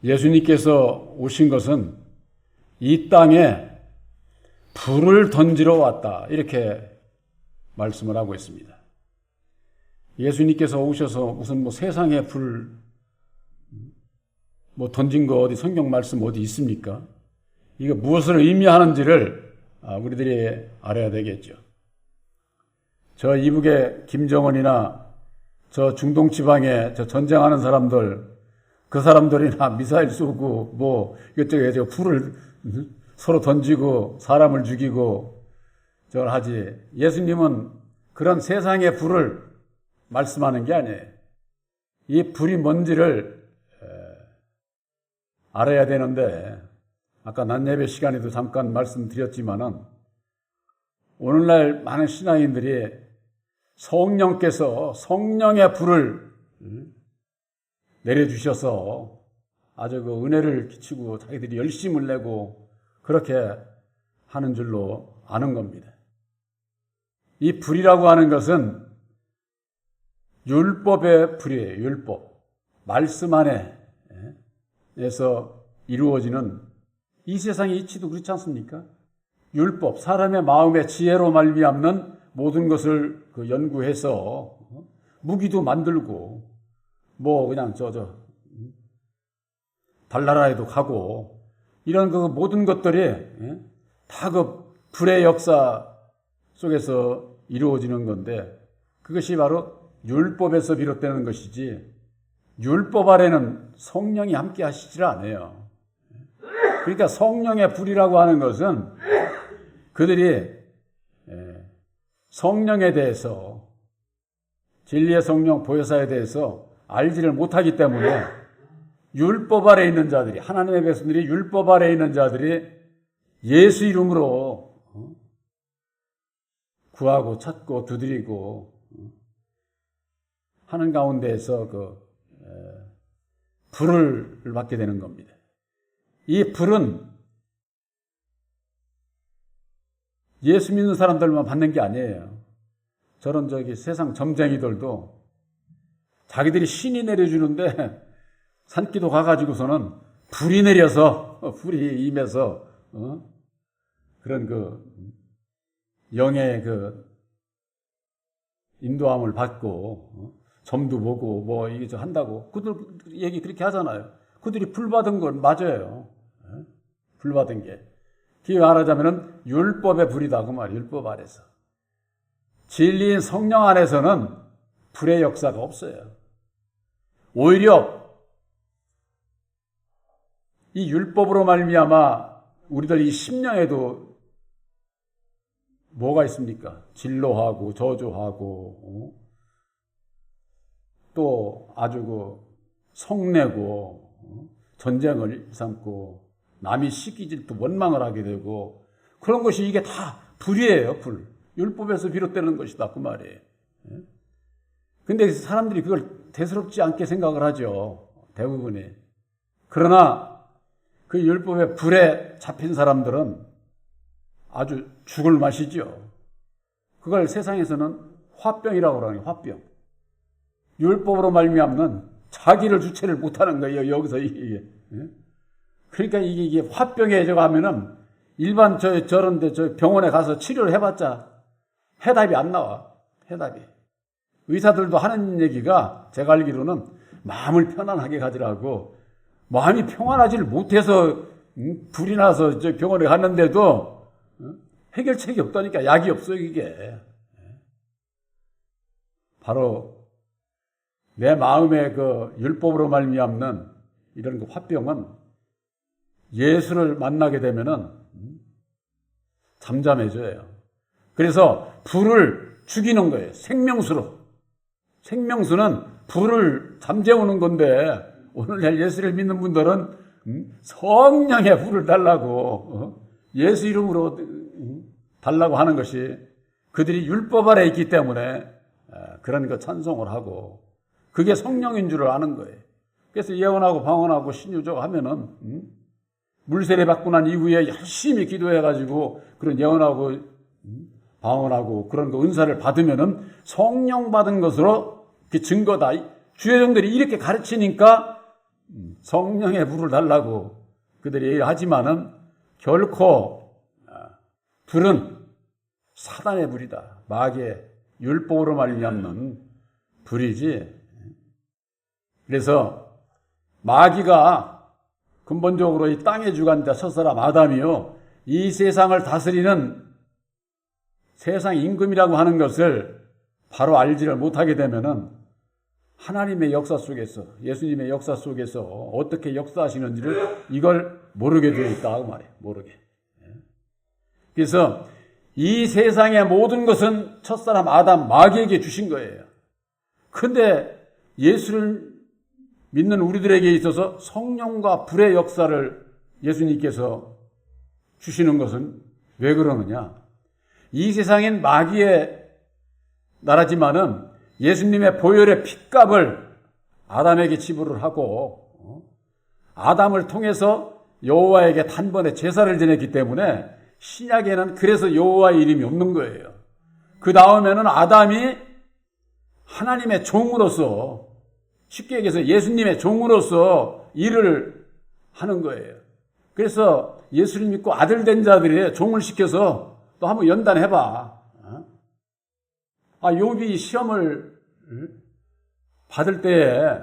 예수님께서 오신 것은 이 땅에 불을 던지러 왔다, 이렇게 말씀을 하고 있습니다. 예수님께서 오셔서 무슨 세상에 불 던진 거 어디 성경 말씀 어디 있습니까? 이거 무엇을 의미하는지를 우리들이 알아야 되겠죠. 저 이북의 김정은이나 저 중동 지방에 저 전쟁하는 사람들, 그 사람들이나 미사일 쏘고 이것저것 불을 서로 던지고 사람을 죽이고 저걸 하지. 예수님은 그런 세상의 불을 말씀하는 게 아니에요. 이 불이 뭔지를 알아야 되는데, 아까 낮예배 시간에도 잠깐 말씀드렸지만은 오늘날 많은 신앙인들이 성령께서 성령의 불을 내려주셔서 아주 그 은혜를 끼치고 자기들이 열심을 내고 그렇게 하는 줄로 아는 겁니다. 이 불이라고 하는 것은 율법의 불이에요. 율법. 말씀 안에서 이루어지는, 이 세상의 이치도 그렇지 않습니까? 율법, 사람의 마음의 지혜로 말미암는 모든 것을 연구해서 무기도 만들고 그냥 달나라에도 가고 이런 그 모든 것들이 다 그 불의 역사 속에서 이루어지는 건데, 그것이 바로 율법에서 비롯되는 것이지 율법 아래는 성령이 함께 하시질 않아요. 그러니까 성령의 불이라고 하는 것은 그들이 성령에 대해서, 진리의 성령 보혜사에 대해서 알지를 못하기 때문에 율법 아래 있는 자들이, 하나님의 백성들이 율법 아래 있는 자들이 예수 이름으로 구하고 찾고 두드리고 하는 가운데에서 불을 받게 되는 겁니다. 이 불은 예수 믿는 사람들만 받는 게 아니에요. 저런 세상 점쟁이들도 자기들이 신이 내려주는데 산기도 가가지고서는 불이 내려서, 불이 임해서 그런 영의 인도함을 받고 점도 보고 이게 한다고 그들 얘기 그렇게 하잖아요. 그들이 불 받은 건 맞아요. 불 받은 게. 그 말하자면은 율법의 불이다 그 말이에요. 율법 아래서. 진리인 성령 안에서는 불의 역사가 없어요. 오히려 이 율법으로 말미암아 우리들 이 심령에도 뭐가 있습니까? 진노하고 저주하고 또 아주 성내고 전쟁을 삼고 남이 시기질 또 원망을 하게 되고 그런 것이 이게 다 불이에요. 불. 율법에서 비롯되는 것이다 그 말이에요. 근데 사람들이 그걸 대수롭지 않게 생각을 하죠. 대부분이. 그러나 그 율법의 불에 잡힌 사람들은 아주 죽을 맛이죠. 그걸 세상에서는 화병이라고 그러는 거예요. 화병. 율법으로 말미암는 자기를 주체를 못하는 거예요. 여기서 이게. 그러니까 이게 화병에 가면은 일반 저런데 병원에 가서 치료를 해봤자 해답이 안 나와. 해답이. 의사들도 하는 얘기가 제가 알기로는 마음을 편안하게 가지라고, 마음이 평안하지를 못해서 불이 나서 병원에 갔는데도 해결책이 없다니까. 약이 없어요 이게. 바로 내 마음의 율법으로 말미암는 이런 화병은 예수를 만나게 되면은 잠잠해져요. 그래서 불을 죽이는 거예요. 생명수로. 생명수는 불을 잠재우는 건데, 오늘날 예수를 믿는 분들은 성령의 불을 달라고, 예수 이름으로 달라고 하는 것이 그들이 율법 아래 있기 때문에 그런 거 찬송을 하고, 그게 성령인 줄을 아는 거예요. 그래서 예언하고 방언하고 신유적 하면은 물세례 받고 난 이후에 열심히 기도해가지고 그런 예언하고 방언하고 그런 거 은사를 받으면은 성령 받은 것으로 그 증거다. 주의 종들이 이렇게 가르치니까 성령의 불을 달라고 그들이 하지만은 결코 불은 사단의 불이다. 마귀의 율법으로 말미암는 불이지. 그래서 마귀가 근본적으로 이 땅의 주관자 첫사람 아담이요, 이 세상을 다스리는 세상 임금이라고 하는 것을 바로 알지를 못하게 되면은 하나님의 역사 속에서, 예수님의 역사 속에서 어떻게 역사하시는지를 이걸 모르게 되어 있다 그 말이에요. 모르게. 그래서 이 세상의 모든 것은 첫사람 아담 마귀에게 주신 거예요. 근데 예수를 믿는 우리들에게 있어서 성령과 불의 역사를 예수님께서 주시는 것은 왜 그러느냐? 이 세상엔 마귀의 나라지만은 예수님의 보혈의 핏값을 아담에게 지불을 하고 아담을 통해서 여호와에게 단번에 제사를 지냈기 때문에 신약에는 그래서 여호와의 이름이 없는 거예요. 그 다음에는 아담이 하나님의 종으로서, 쉽게 얘기해서 예수님의 종으로서 일을 하는 거예요. 그래서 예수를 믿고 아들 된 자들이 종을 시켜서 또 한번 연단해봐. 욥이 시험을 받을 때에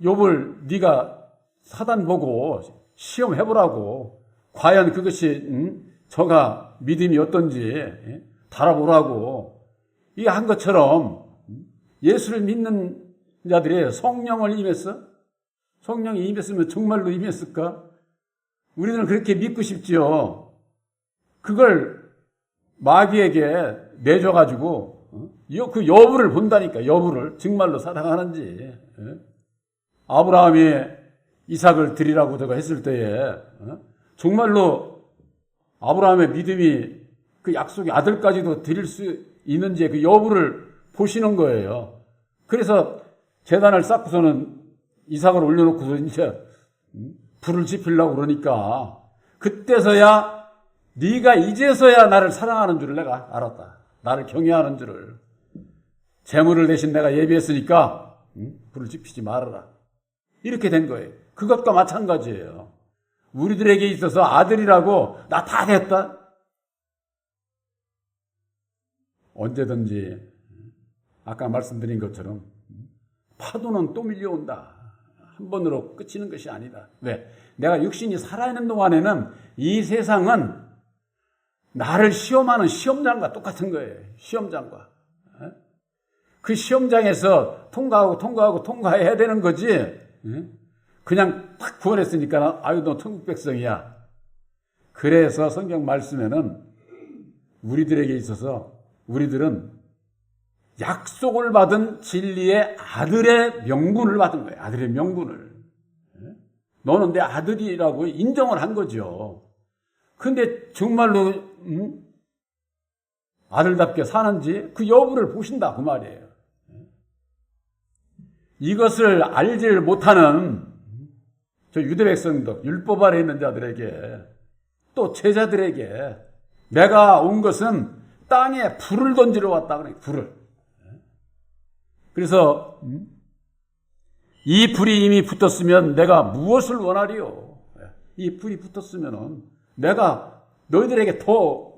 욥을 네가 사단 보고 시험해보라고, 과연 그것이 저가 믿음이 어떤지 달아보라고 이게 한 것처럼 예수를 믿는 자들이 성령을 임했어? 성령이 임했으면 정말로 임했을까? 우리는 그렇게 믿고 싶지요. 그걸 마귀에게 내줘가지고 그 여부를 본다니까. 여부를 정말로 사랑하는지. 아브라함이 이삭을 드리라고 제가 했을 때에 정말로 아브라함의 믿음이 그 약속의 아들까지도 드릴 수 있는지 그 여부를 보시는 거예요. 그래서 제단을 쌓고서는 이삭을 올려놓고서 이제 불을 지피려고 그러니까 그때서야 네가 이제서야 나를 사랑하는 줄을 내가 알았다. 나를 경외하는 줄을. 재물을 대신 내가 예비했으니까 불을 지피지 말아라. 이렇게 된 거예요. 그것과 마찬가지예요. 우리들에게 있어서 아들이라고 나 다 됐다. 언제든지 아까 말씀드린 것처럼 파도는 또 밀려온다. 한 번으로 끝이는 것이 아니다. 왜? 내가 육신이 살아있는 동안에는 이 세상은 나를 시험하는 시험장과 똑같은 거예요. 시험장과. 그 시험장에서 통과해야 되는 거지. 그냥 딱 구원했으니까 아유 너 천국 백성이야. 그래서 성경 말씀에는 우리들에게 있어서 우리들은 약속을 받은 진리의 아들의 명분을 받은 거예요. 아들의 명분을. 너는 내 아들이라고 인정을 한 거죠. 근데 정말로 아들답게 사는지 그 여부를 보신다 그 말이에요. 이것을 알지를 못하는 저 유대 백성들, 율법 아래 있는 자들에게 또 제자들에게 내가 온 것은 땅에 불을 던지러 왔다 그래. 불을. 그래서 이 불이 이미 붙었으면 내가 무엇을 원하리요? 이 불이 붙었으면 내가 너희들에게 더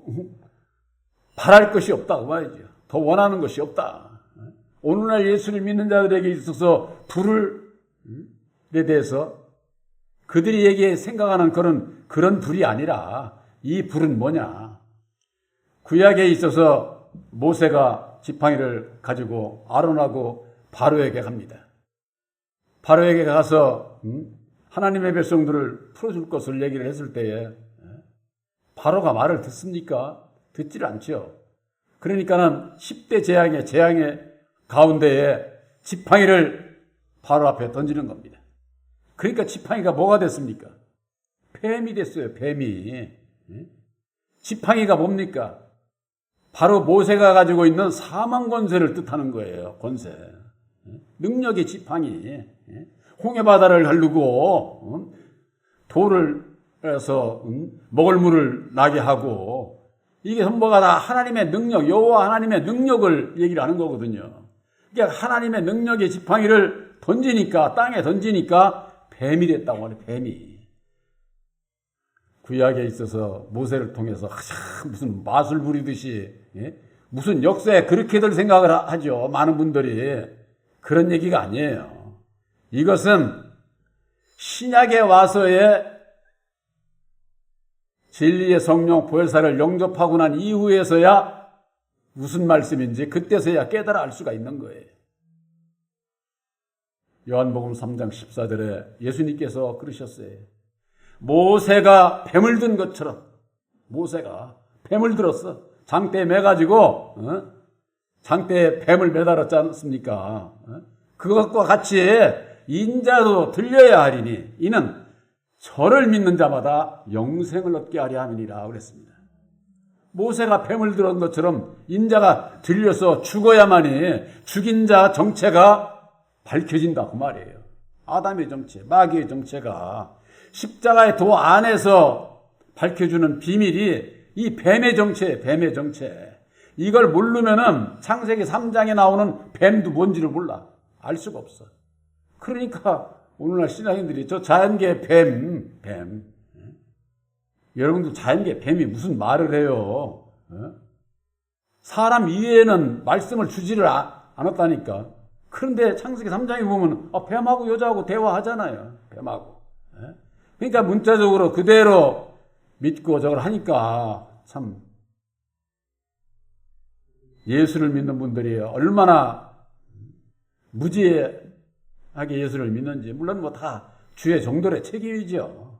바랄 것이 없다 그 말이죠. 더 원하는 것이 없다. 오늘날 예수를 믿는 자들에게 있어서 불에 대해서 그들이 생각하는 그런 불이 아니라 이 불은 뭐냐? 구약에 있어서 모세가 지팡이를 가지고 아론하고 바로에게 갑니다. 바로에게 가서 하나님의 백성들을 풀어줄 것을 얘기를 했을 때에 바로가 말을 듣습니까? 듣지를 않죠. 그러니까는 10대 재앙의 가운데에 지팡이를 바로 앞에 던지는 겁니다. 그러니까 지팡이가 뭐가 됐습니까? 뱀이 됐어요. 뱀이. 지팡이가 뭡니까? 바로 모세가 가지고 있는 사망 권세를 뜻하는 거예요. 권세. 능력의 지팡이. 홍해바다를 가르고 돌을 해서 먹을 물을 나게 하고 이게 전부가 다 하나님의 능력, 여호와 하나님의 능력을 얘기를 하는 거거든요. 그러니까 하나님의 능력의 지팡이를 던지니까, 땅에 던지니까 뱀이 됐다고 하네, 뱀이. 구약에 있어서 모세를 통해서 무슨 마술 부리듯이, 예? 무슨 역사에 그렇게들 생각을 하죠. 많은 분들이. 그런 얘기가 아니에요. 이것은 신약에 와서의 진리의 성령 보혜사를 영접하고 난 이후에서야 무슨 말씀인지 그때서야 깨달아 알 수가 있는 거예요. 요한복음 3장 14절에 예수님께서 그러셨어요. 모세가 뱀을 든 것처럼, 모세가 뱀을 들었어. 장대에 매가지고 장대에 뱀을 매달았지 않습니까? 그것과 같이 인자도 들려야 하리니 이는 저를 믿는 자마다 영생을 얻게 하려 함이니라 그랬습니다. 모세가 뱀을 들은 것처럼 인자가 들려서 죽어야만이 죽인 자 정체가 밝혀진다 그 말이에요. 아담의 정체, 마귀의 정체가 십자가의 도 안에서 밝혀주는 비밀이 이 뱀의 정체, 뱀의 정체. 이걸 모르면은 창세기 3장에 나오는 뱀도 뭔지를 몰라. 알 수가 없어. 그러니까 오늘날 신앙인들이 저 자연계의 뱀. 여러분도 자연계의 뱀이 무슨 말을 해요? 사람 이외에는 말씀을 주지를 않았다니까. 그런데 창세기 3장에 보면 뱀하고 여자하고 대화하잖아요. 뱀하고. 그러니까 문자적으로 그대로 믿고 저걸 하니까 참 예수를 믿는 분들이 얼마나 무지하게 예수를 믿는지 물론 뭐 다 주의 정도의 책임이죠.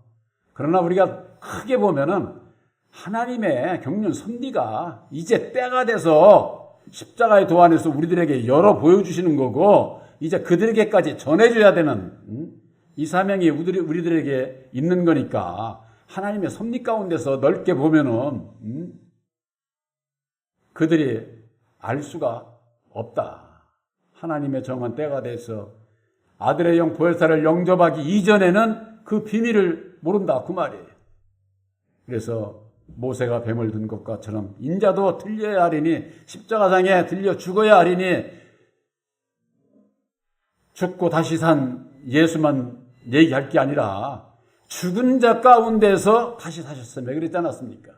그러나 우리가 크게 보면은 하나님의 경륜 섭리가 이제 때가 돼서 십자가의 도 안에서 우리들에게 열어 보여주시는 거고 이제 그들에게까지 전해줘야 되는 이 사명이 우리들에게 있는 거니까 하나님의 섭리 가운데서 넓게 보면은 그들이 알 수가 없다. 하나님의 정한 때가 돼서 아들의 영 보혜사를 영접하기 이전에는 그 비밀을 모른다 그 말이에요. 그래서 모세가 뱀을 든 것과처럼 인자도 들려야 하리니 십자가상에 들려 죽어야 하리니 죽고 다시 산 예수만 얘기할 게 아니라 죽은 자 가운데서 다시 사셨으며 그랬지 않았습니까?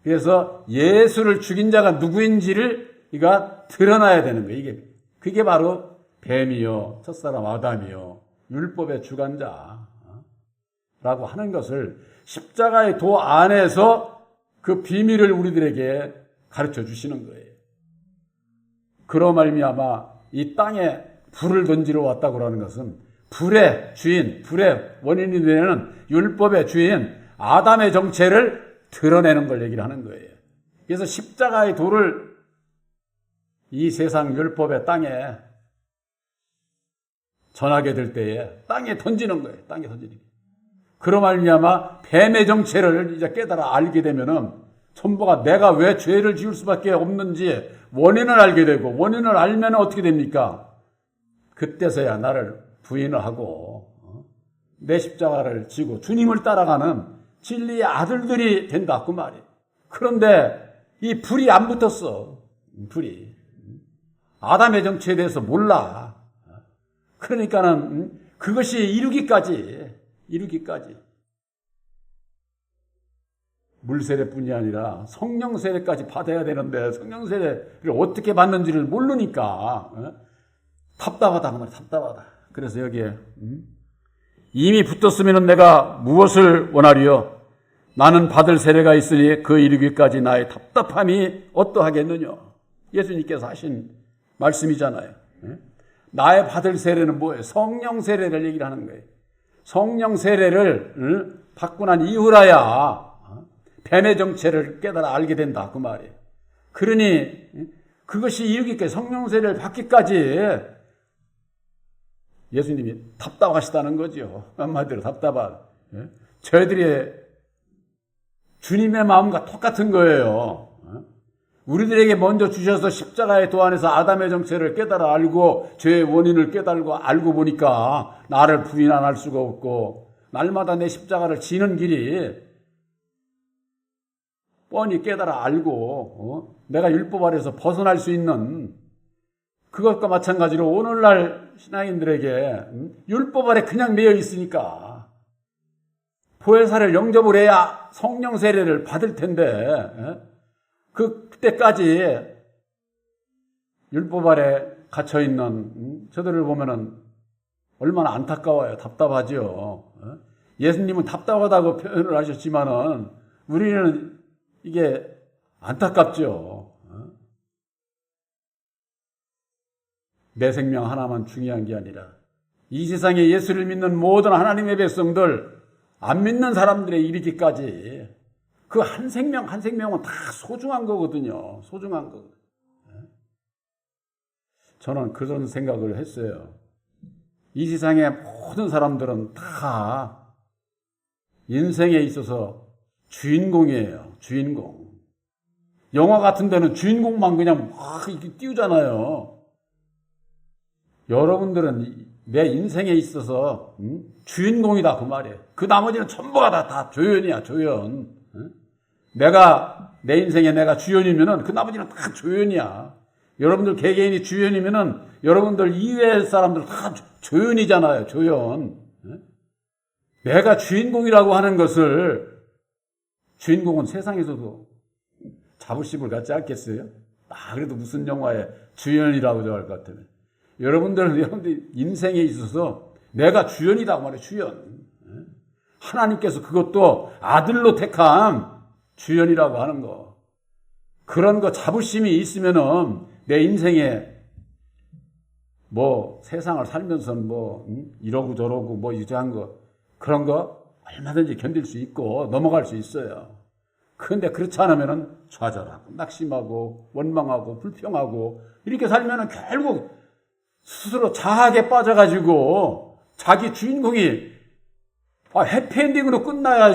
그래서 예수를 죽인 자가 누구인지를 이가 드러나야 되는 거예요. 그게 바로 뱀이요 첫사람 아담이요 율법의 주관자라고 하는 것을 십자가의 도 안에서 그 비밀을 우리들에게 가르쳐 주시는 거예요. 그로 말미암아 이 땅에 불을 던지러 왔다고 하는 것은 불의 주인, 불의 원인이 되는 율법의 주인 아담의 정체를 드러내는 걸 얘기를 하는 거예요. 그래서 십자가의 도를 이 세상 율법의 땅에 전하게 될 때에 땅에 던지는 거예요. 땅에 던지는 거예요. 그로 말미암아 뱀의 정체를 이제 깨달아 알게 되면은 천부가 내가 왜 죄를 지을 수밖에 없는지 원인을 알게 되고 원인을 알면 어떻게 됩니까? 그때서야 나를 부인을 하고 내 십자가를 지고 주님을 따라가는 진리의 아들들이 된다 그 말이에요. 그런데 이 불이 안 붙었어. 불이 아담의 정체에 대해서 몰라. 그러니까는 그것이 이루기까지 물세례뿐이 아니라 성령 세례까지 받아야 되는데 성령 세례를 어떻게 받는지를 모르니까 답답하다 그 말이야. 답답하다. 그래서 여기에 이미 붙었으면 내가 무엇을 원하리요? 나는 받을 세례가 있으니 그 이루기까지 나의 답답함이 어떠하겠느냐? 예수님께서 하신 말씀이잖아요. 나의 받을 세례는 뭐예요? 성령 세례를 얘기를 하는 거예요. 성령 세례를 받고 난 이후라야 뱀의 정체를 깨달아 알게 된다 그 말이에요. 그러니 그것이 이루기까지 성령 세례를 받기까지 예수님이 답답하시다는 거죠. 한마디로 답답한. 저희들이 주님의 마음과 똑같은 거예요. 우리들에게 먼저 주셔서 십자가의 도 안에서 아담의 정체를 깨달아 알고 죄의 원인을 깨달고 알고 보니까 나를 부인 안 할 수가 없고 날마다 내 십자가를 지는 길이 뻔히 깨달아 알고 내가 율법 아래서 벗어날 수 있는 그것과 마찬가지로 오늘날 신앙인들에게 율법 아래 그냥 매여 있으니까 보혜사를 영접을 해야 성령 세례를 받을 텐데 그때까지 율법 아래 갇혀 있는 저들을 보면은 얼마나 안타까워요. 답답하죠. 예수님은 답답하다고 표현을 하셨지만은 우리는 이게 안타깝죠. 내 생명 하나만 중요한 게 아니라 이 세상에 예수를 믿는 모든 하나님의 백성들, 안 믿는 사람들에 이르기까지 그 한 생명 한 생명은 다 소중한 거거든요. 소중한 거거든요. 저는 그런 생각을 했어요. 이 세상의 모든 사람들은 다 인생에 있어서 주인공이에요. 주인공. 영화 같은 데는 주인공만 그냥 막 이렇게 띄우잖아요. 여러분들은 내 인생에 있어서 주인공이다 그 말이에요. 그 나머지는 전부가 다 조연이야. 조연. 내가 내 인생에 내가 주연이면은 그 나머지는 다 조연이야. 여러분들 개개인이 주연이면은 여러분들 이외의 사람들 다 조연이잖아요. 조연. 내가 주인공이라고 하는 것을 주인공은 세상에서도 자부심을 갖지 않겠어요? 그래도 무슨 영화에 주연이라고 할 것 같으면. 여러분들 인생에 있어서 내가 주연이다 말이에요. 주연. 하나님께서 그것도 아들로 택한 주연이라고 하는 거. 그런 거 자부심이 있으면은 내 인생에 뭐 세상을 살면서 뭐 이러고 저러고 뭐 유자한 거 그런 거 얼마든지 견딜 수 있고 넘어갈 수 있어요. 그런데 그렇지 않으면은 좌절하고 낙심하고 원망하고 불평하고 이렇게 살면은 결국 스스로 자학에 빠져가지고 자기 주인공이 해피엔딩으로 끝나야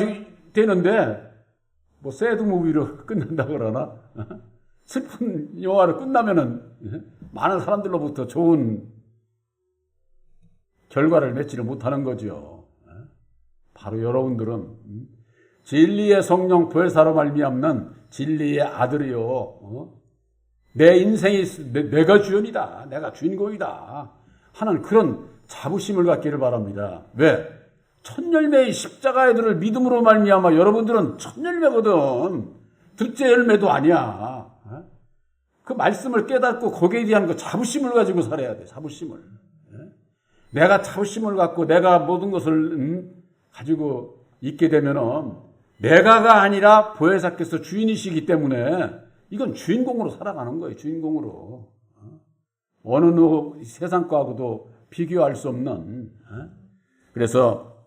되는데 뭐 새드 무비로 끝난다 그러나 슬픈 영화로 끝나면은 많은 사람들로부터 좋은 결과를 맺지를 못하는 거죠. 바로 여러분들은 진리의 성령 보혜사로 말미암는 진리의 아들이요. 내 인생이 내가 주연이다. 내가 주인공이다. 하는 그런 자부심을 갖기를 바랍니다. 왜? 첫 열매의 십자가의 들을 믿음으로 말미암아 여러분들은 첫 열매거든. 둘째 열매도 아니야. 그 말씀을 깨닫고 거기에 대한 그 자부심을 가지고 살아야 돼. 자부심을. 내가 자부심을 갖고 내가 모든 것을 가지고 있게 되면은 내가가 아니라 보혜사께서 주인이시기 때문에 이건 주인공으로 살아가는 거예요. 주인공으로. 어느 세상 거하고도 비교할 수 없는. 그래서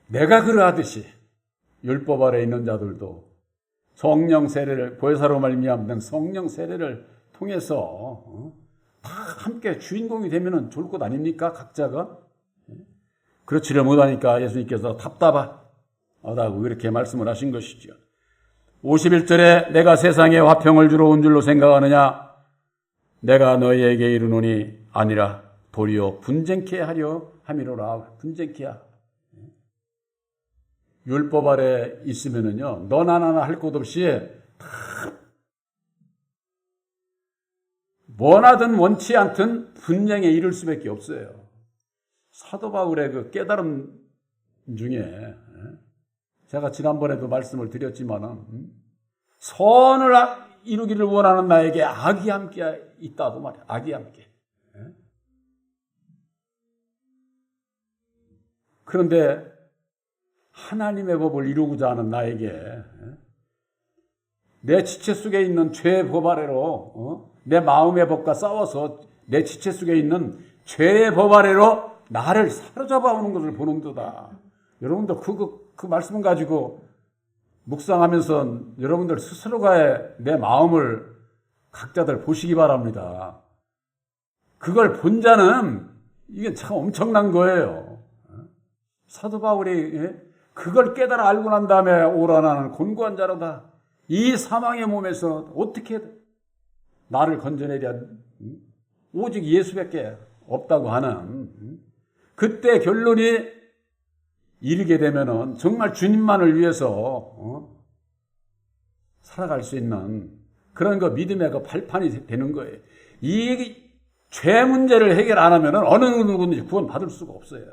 내가 그러하듯이 율법 아래 있는 자들도 성령 세례를 보혜사로 말미암는 성령 세례를 통해서 다 함께 주인공이 되면 좋을 것 아닙니까? 각자가. 그렇지를 못하니까 예수님께서 답답하다고 그렇게 말씀을 하신 것이죠. 51절에 내가 세상에 화평을 주러 온 줄로 생각하느냐? 내가 너희에게 이르노니 아니라 도리어 분쟁케 하려 함이로라. 분쟁케 하라. 율법 아래 있으면은요, 너나 나나 할 것 없이 다 원하든 원치 않든 분쟁에 이를 수밖에 없어요. 사도 바울의 그 깨달음 중에 제가 지난번에도 말씀을 드렸지만은 선을 이루기를 원하는 나에게 악이 함께 있다도 말이야. 악이 함께. 그런데 하나님의 법을 이루고자 하는 나에게 내 지체 속에 있는 죄의 법 아래로 내 마음의 법과 싸워서 내 지체 속에 있는 죄의 법 아래로 나를 사로잡아 오는 것을 보는도다. 여러분들 그 말씀을 가지고 묵상하면서 여러분들 스스로가의 내 마음을 각자들 보시기 바랍니다. 그걸 본 자는 이게 참 엄청난 거예요. 사도 바울이 그걸 깨달아 알고 난 다음에 오라나는 곤고한 자로다. 이 사망의 몸에서 어떻게 나를 건져내랴. 오직 예수밖에 없다고 하는 그때 결론이 이르게 되면은 정말 주님만을 위해서 살아갈 수 있는 그런 거 믿음의 그 발판이 되는 거예요. 이 죄 문제를 해결 안 하면 어느 누구든지 구원 받을 수가 없어요.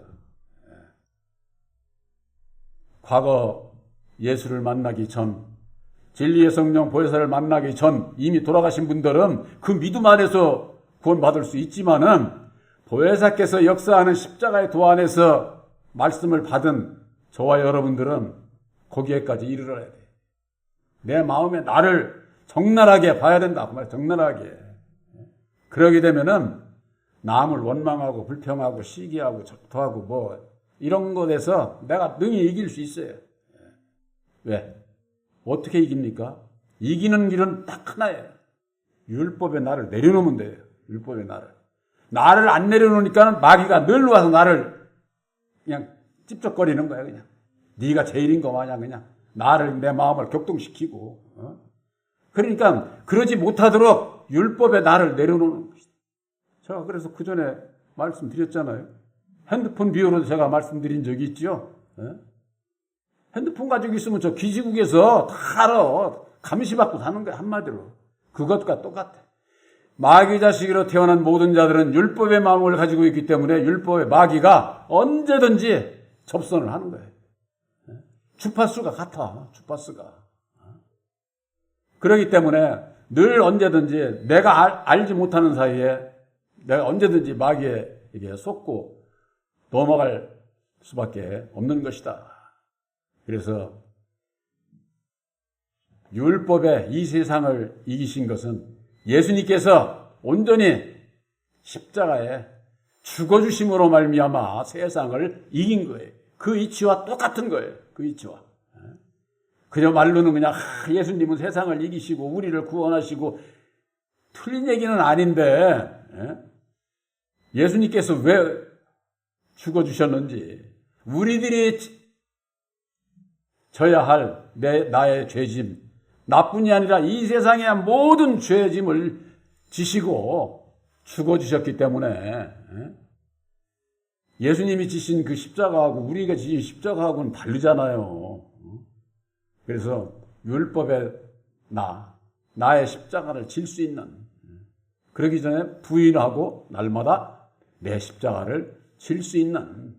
과거 예수를 만나기 전, 진리의 성령 보혜사를 만나기 전 이미 돌아가신 분들은 그 믿음 안에서 구원받을 수 있지만은 보혜사께서 역사하는 십자가의 도 안에서 말씀을 받은 저와 여러분들은 거기에까지 이르러야 돼. 내 마음에 나를 적나라하게 봐야 된다. 그 말 적나라하게. 그러게 되면은 남을 원망하고 불평하고 시기하고 적토하고 뭐 이런 것에서 내가 능히 이길 수 있어요. 왜? 어떻게 이깁니까? 이기는 길은 딱 하나예요. 율법의 나를 내려놓으면 돼요. 율법의 나를. 나를 안 내려놓으니까 마귀가 늘 와서 나를 그냥 찝쩍거리는 거야. 그냥 네가 제일인 거 마냥 그냥 나를 내 마음을 격동시키고 그러니까 그러지 못하도록 율법의 나를 내려놓는 것이다. 제가 그래서 그 전에 말씀드렸잖아요. 핸드폰 비유로 제가 말씀드린 적이 있죠. 핸드폰 가지고 있으면 저 기지국에서 다 알아. 감시받고 사는 거야, 한마디로. 그것과 똑같아. 마귀 자식으로 태어난 모든 자들은 율법의 마음을 가지고 있기 때문에 율법의 마귀가 언제든지 접선을 하는 거예요. 주파수가 같아, 주파수가. 그렇기 때문에 늘 언제든지 내가 알지 못하는 사이에 내가 언제든지 마귀에게 속고 넘어갈 수밖에 없는 것이다. 그래서 율법의 이 세상을 이기신 것은 예수님께서 온전히 십자가에 죽어주심으로 말미암아 세상을 이긴 거예요. 그 이치와 똑같은 거예요. 그 이치와. 그저 말로는 그냥 예수님은 세상을 이기시고 우리를 구원하시고 틀린 얘기는 아닌데 예수님께서 왜 죽어주셨는지 우리들이 져야 할 나의 죄짐 나뿐이 아니라 이 세상의 모든 죄짐을 지시고 죽어주셨기 때문에 예수님이 지신 그 십자가하고 우리가 지신 십자가하고는 다르잖아요. 그래서 율법의 나의 십자가를 질 수 있는 그러기 전에 부인하고 날마다 내 십자가를 질 수 있는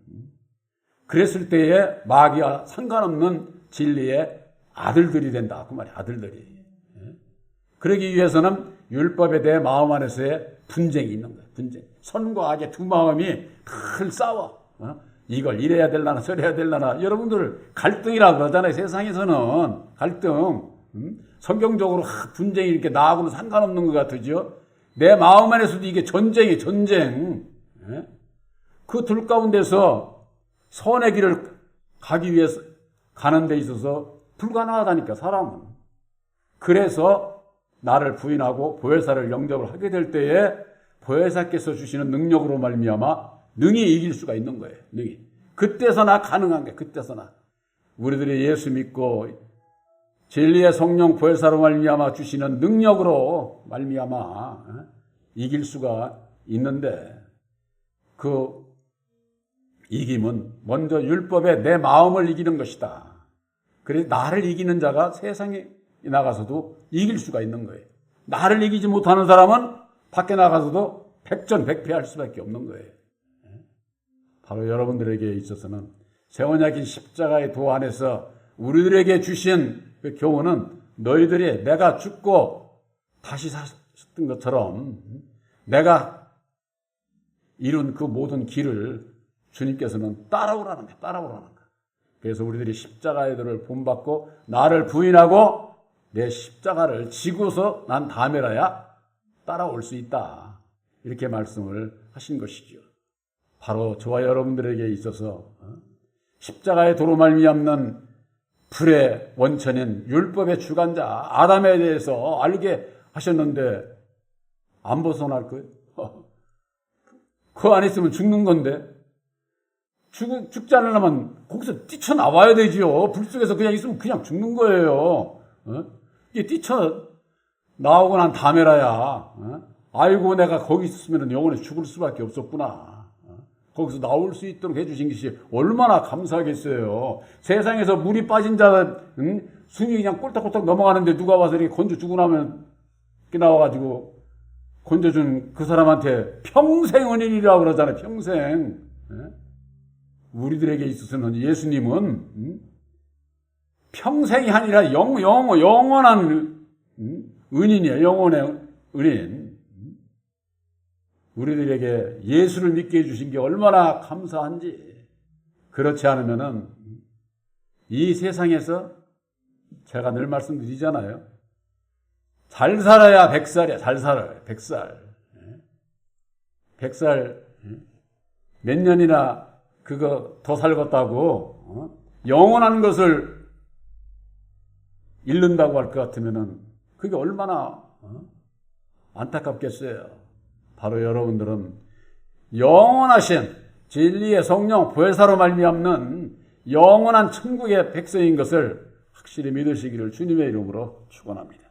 그랬을 때에 마귀와 상관없는 진리의 아들들이 된다. 그 말이야. 아들들이. 그러기 위해서는 율법에 대해 마음 안에서의 분쟁이 있는 거야. 분쟁. 선과 악의 두 마음이 늘 싸워. 이걸 이래야 될라나 저래야 될라나 여러분들 갈등이라 그러잖아요. 세상에서는 갈등. 성경적으로 분쟁이 이렇게 나하고는 상관없는 것 같으죠. 내 마음 안에서도 이게 전쟁이 전쟁. 그 둘 가운데서 선의 길을 가기 위해서 가는 데 있어서 불가능하다니까 사람은. 그래서 나를 부인하고 보혜사를 영접을 하게 될 때에 보혜사께서 주시는 능력으로 말미암아 능히 이길 수가 있는 거예요. 능히. 그때서나 가능한 게 그때서나. 우리들이 예수 믿고 진리의 성령 보혜사로 말미암아 주시는 능력으로 말미암아 이길 수가 있는데 그 이김은 먼저 율법에 내 마음을 이기는 것이다. 그래서 나를 이기는 자가 세상에 나가서도 이길 수가 있는 거예요. 나를 이기지 못하는 사람은 밖에 나가서도 백전백패할 수밖에 없는 거예요. 바로 여러분들에게 있어서는 새 언약인 십자가의 도 안에서 우리들에게 주신 그 교훈은 너희들이 내가 죽고 다시 샀던 것처럼 내가 이룬 그 모든 길을 주님께서는 따라오라는 거야. 따라오라는 거야. 그래서 우리들이 십자가의 도를 본받고 나를 부인하고 내 십자가를 지고서 난 다음에라야 따라올 수 있다. 이렇게 말씀을 하신 것이죠. 바로 저와 여러분들에게 있어서 십자가의 도로 말미암는 불의 원천인 율법의 주관자 아담에 대해서 알게 하셨는데 안 벗어날 거예요? 그 안에 있으면 죽는 건데 죽지 않으려면 거기서 뛰쳐나와야 되지요. 불 속에서 그냥 있으면 그냥 죽는 거예요. 이게 뛰쳐나오고 난 다음에라야 아이고 내가 거기 있었으면 영원히 죽을 수밖에 없었구나. 거기서 나올 수 있도록 해주신 것이 얼마나 감사하겠어요. 세상에서 물이 빠진 자 숨이 그냥 꼴딱꼴딱 넘어가는데 누가 와서 이렇게 건져 주고 나면 이렇게 나와가지고 건져준 그 사람한테 평생 은인이라고 그러잖아요. 평생. 우리들에게 있어서는 예수님은 평생이 아니라 영원한 은인이에요. 영원의 은인. 우리들에게 예수를 믿게 해주신 게 얼마나 감사한지. 그렇지 않으면은 이 세상에서 제가 늘 말씀드리잖아요. 잘 살아야 100살이야. 잘 살아요. 100살. 100살 몇 년이나 그거 더 살겠다고 영원한 것을 잃는다고 할 것 같으면은 그게 얼마나 안타깝겠어요. 바로 여러분들은 영원하신 진리의 성령 보혜사로 말미암는 영원한 천국의 백성인 것을 확실히 믿으시기를 주님의 이름으로 축원합니다.